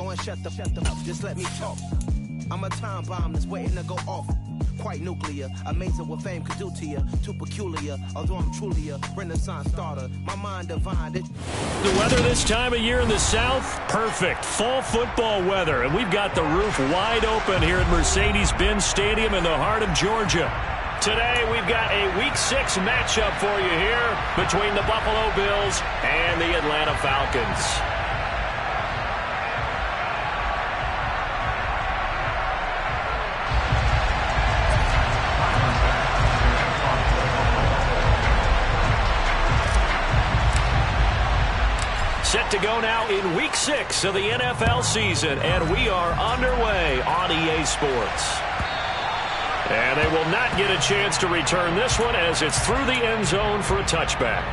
one shut the up, just let me talk. I'm a time bomb that's waiting to go off. Quite nuclear, amazing what fame could do to you. Too peculiar, although I'm truly a renaissance starter. My mind divine. The weather this time of year in the South, perfect. Fall football weather, and we've got the roof wide open here at Mercedes-Benz Stadium in the heart of Georgia. Today, we've got a Week 6 matchup for you here between the Buffalo Bills and the Atlanta Falcons. Set to go now in Week 6 of the NFL season, and we are underway on EA Sports. And they will not get a chance to return this one as it's through the end zone for a touchback.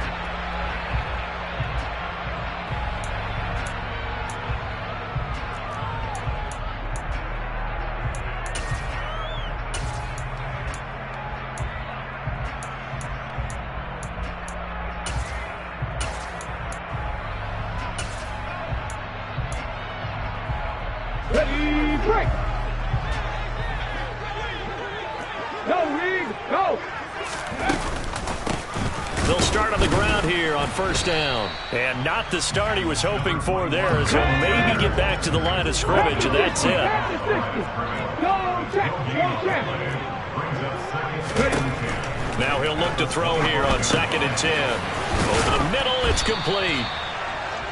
Ready, break! Go, Reed, go! They'll start on the ground here on first down. And not the start he was hoping for there, as he'll maybe get back to the line of scrimmage, and that's it. Now he'll look to throw here on 2nd and 10. Over the middle, it's complete.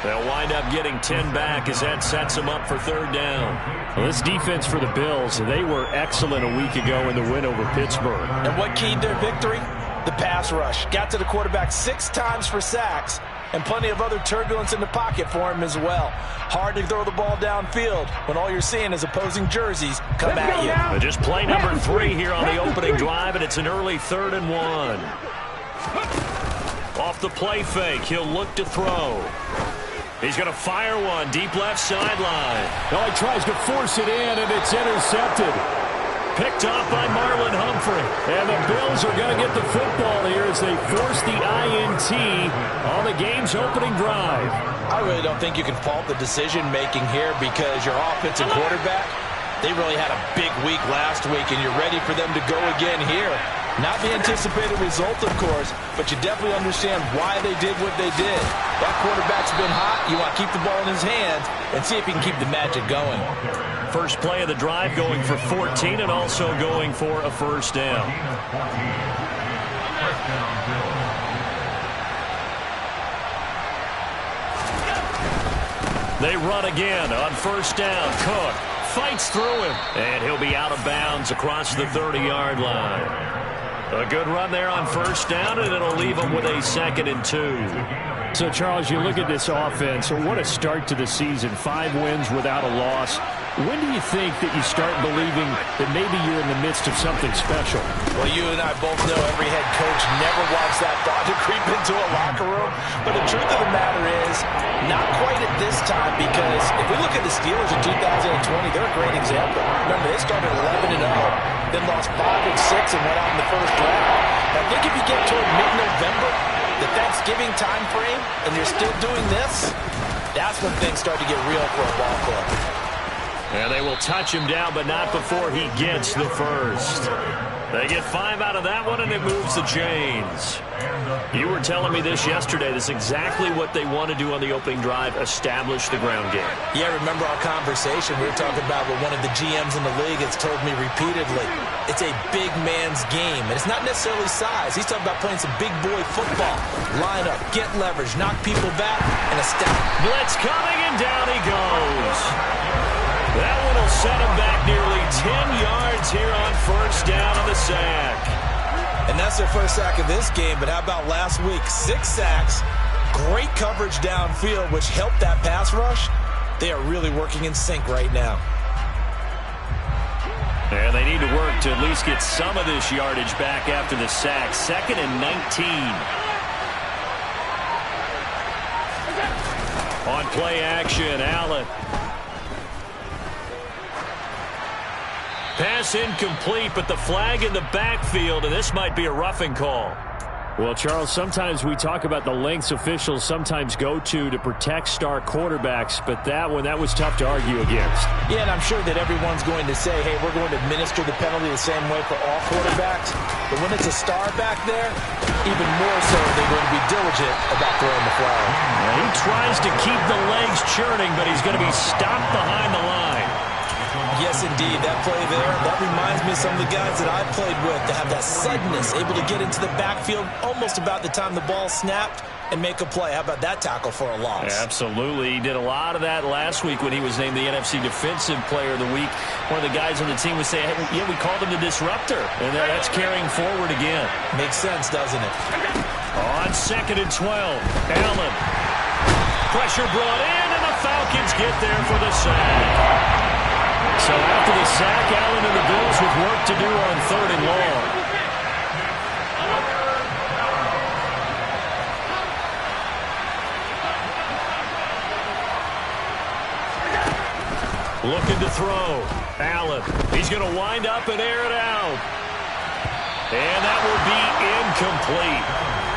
They'll wind up getting 10 back as that sets them up for 3rd down. Well, this defense for the Bills, they were excellent a week ago in the win over Pittsburgh. And what keyed their victory? The pass rush. Got to the quarterback 6 times for sacks, and plenty of other turbulence in the pocket for him as well. Hard to throw the ball downfield when all you're seeing is opposing jerseys come at you. But just play number 3 here on the opening drive, and it's an early 3rd and 1. Off the play fake, he'll look to throw. He's going to fire one deep left sideline. Oh, he tries to force it in, and it's intercepted. Picked off by Marlon Humphrey. And the Bills are going to get the football here as they force the INT on the game's opening drive. I really don't think you can fault the decision-making here because your offensive quarterback, they really had a big week last week, and you're ready for them to go again here. Not the anticipated result, of course, but you definitely understand why they did what they did. That quarterback's been hot. You want to keep the ball in his hands and see if he can keep the magic going. First play of the drive going for 14 and also going for a 1st down. They run again on 1st down. Cook fights through him, and he'll be out of bounds across the 30-yard line. A good run there on 1st down, and it'll leave them with a 2nd and 2. So, Charles, you look at this offense. What a start to the season. 5 wins without a loss. When do you think that you start believing that maybe you're in the midst of something special? Well, you and I both know every head coach never wants that thought to creep into a locker room. But the truth of the matter is, not quite at this time, because if we look at the Steelers in 2020, they're a great example. Remember, they started 11-0, then lost 5 and 6 and went out in the 1st round. I think if you get toward mid-November, the Thanksgiving time frame, and you're still doing this, that's when things start to get real for a ball club. And they will touch him down, but not before he gets the 1st. They get 5 out of that one, and it moves the chains. You were telling me this yesterday. This is exactly what they want to do on the opening drive, establish the ground game. Yeah, remember our conversation. We were talking about what one of the GMs in the league has told me repeatedly. It's a big man's game, and it's not necessarily size. He's talking about playing some big boy football. Line up, get leverage, knock people back, and establish. Blitz coming, and down he goes. That one will set him back nearly 10 yards here on 1st down on the sack. And that's their 1st sack of this game, but how about last week? 6 sacks, great coverage downfield, which helped that pass rush. They are really working in sync right now. And they need to work to at least get some of this yardage back after the sack. 2nd and 19. On play action, Allen. Pass incomplete, but the flag in the backfield, and this might be a roughing call. Well, Charles, sometimes we talk about the lengths officials sometimes go to protect star quarterbacks, but that was tough to argue against. Yeah, and I'm sure that everyone's going to say, hey, we're going to administer the penalty the same way for all quarterbacks. But when it's a star back there, even more so they're going to be diligent about throwing the flag. Yeah, he tries to keep the legs churning, but he's going to be stopped behind the line. Yes, indeed. That play there, that reminds me of some of the guys that I've played with that have that suddenness, able to get into the backfield almost about the time the ball snapped and make a play. How about that tackle for a loss? Yeah, absolutely. He did a lot of that last week when he was named the NFC Defensive Player of the Week. One of the guys on the team would say, hey, yeah, we called him the disruptor. And that's carrying forward again. Makes sense, doesn't it? On 2nd and 12, Allen. Pressure brought in, and the Falcons get there for the sack. So after the sack, Allen and the Bills with work to do on 3rd and long. Looking to throw. Allen. He's going to wind up and air it out. And that will be incomplete.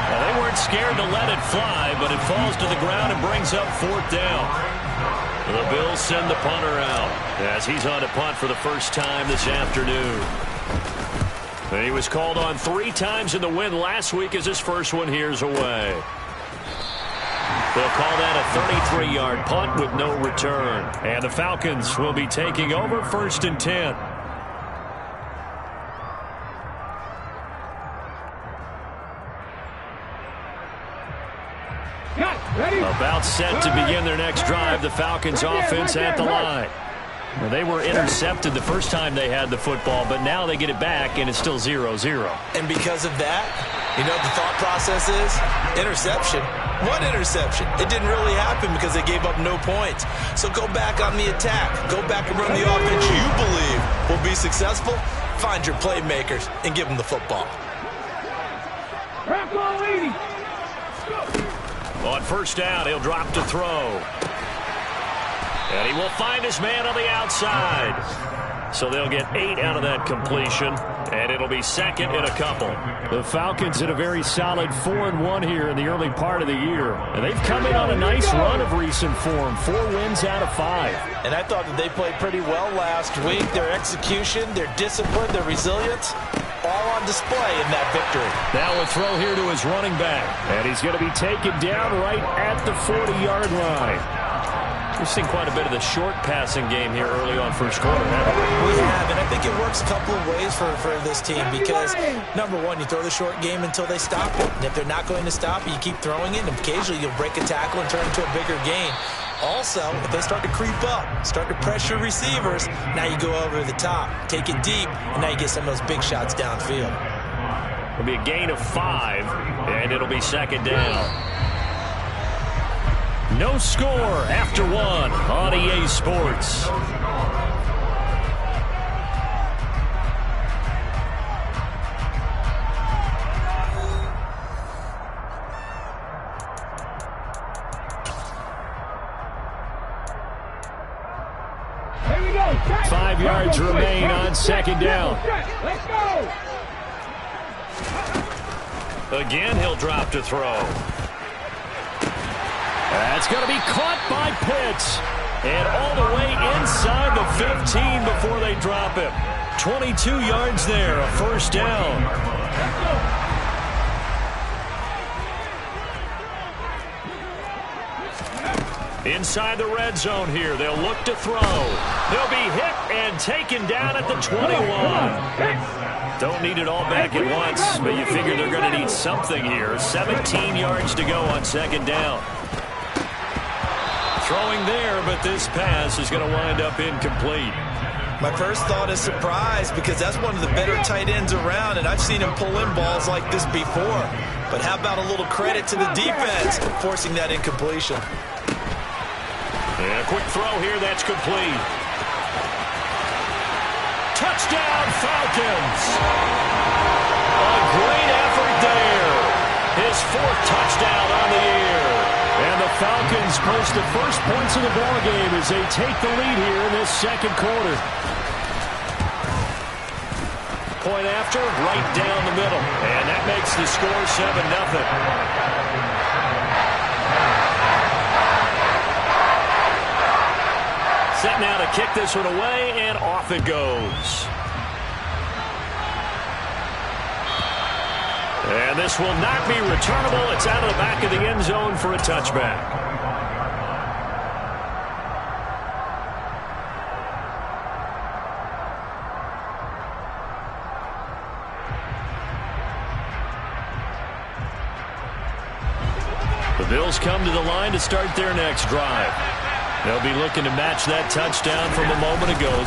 Now, they weren't scared to let it fly, but it falls to the ground and brings up 4th down. The Bills send the punter out as he's on to punt for the first time this afternoon. And he was called on 3 times in the win last week as his first one here's away. They'll call that a 33-yard punt with no return. And the Falcons will be taking over 1st and 10. About set to begin their next drive, the Falcons offense at the line. Well, they were intercepted the first time they had the football, but now they get it back, and it's still 0-0. And because of that, you know what the thought process is? Interception. What interception? It didn't really happen because they gave up no points. So go back on the attack. Go back and run the offense you believe will be successful. Find your playmakers and give them the football. On 1st down, he'll drop to throw. And he will find his man on the outside. So they'll get 8 out of that completion, and it'll be 2nd and a couple. The Falcons in a very solid 4-1 here in the early part of the year. And they've come in on a nice run of recent form, 4 wins out of 5. And I thought that they played pretty well last week. Their execution, their discipline, their resilience, all on display in that victory. Now a throw here to his running back. And he's going to be taken down right at the 40-yard line. We've seen quite a bit of the short passing game here early on first quarter, haven't we? We have, and I think it works a couple of ways for this team because, number one, you throw the short game until they stop it. And if they're not going to stop it, you keep throwing it, and occasionally you'll break a tackle and turn it into a bigger gain. Also, if they start to creep up, start to pressure receivers, now you go over the top, take it deep, and now you get some of those big shots downfield. It'll be a gain of 5, and it'll be 2nd down. No score after 1 on EA Sports. Here we go. 5 yards remain on 2nd down. Let's go. Again, he'll drop to throw. That's going to be caught by Pitts. And all the way inside the 15 before they drop him. 22 yards there, a 1st down. Inside the red zone here, they'll look to throw. They'll be hit and taken down at the 21. Don't need it all back at once, but you figure they're going to need something here. 17 yards to go on 2nd down. Throwing there, but this pass is going to wind up incomplete. My first thought is surprise because that's one of the better tight ends around, and I've seen him pull in balls like this before. But how about a little credit to the defense forcing that incompletion? And a quick throw here, that's complete. Touchdown, Falcons! A great effort there. His 4th touchdown on the year. And the Falcons post the first points of the ballgame as they take the lead here in this 2nd quarter. point after, right down the middle. And that makes the score 7-0. Set now to kick this one away, and off it goes. And this will not be returnable. It's out of the back of the end zone for a touchback. The Bills come to the line to start their next drive. They'll be looking to match that touchdown from a moment ago.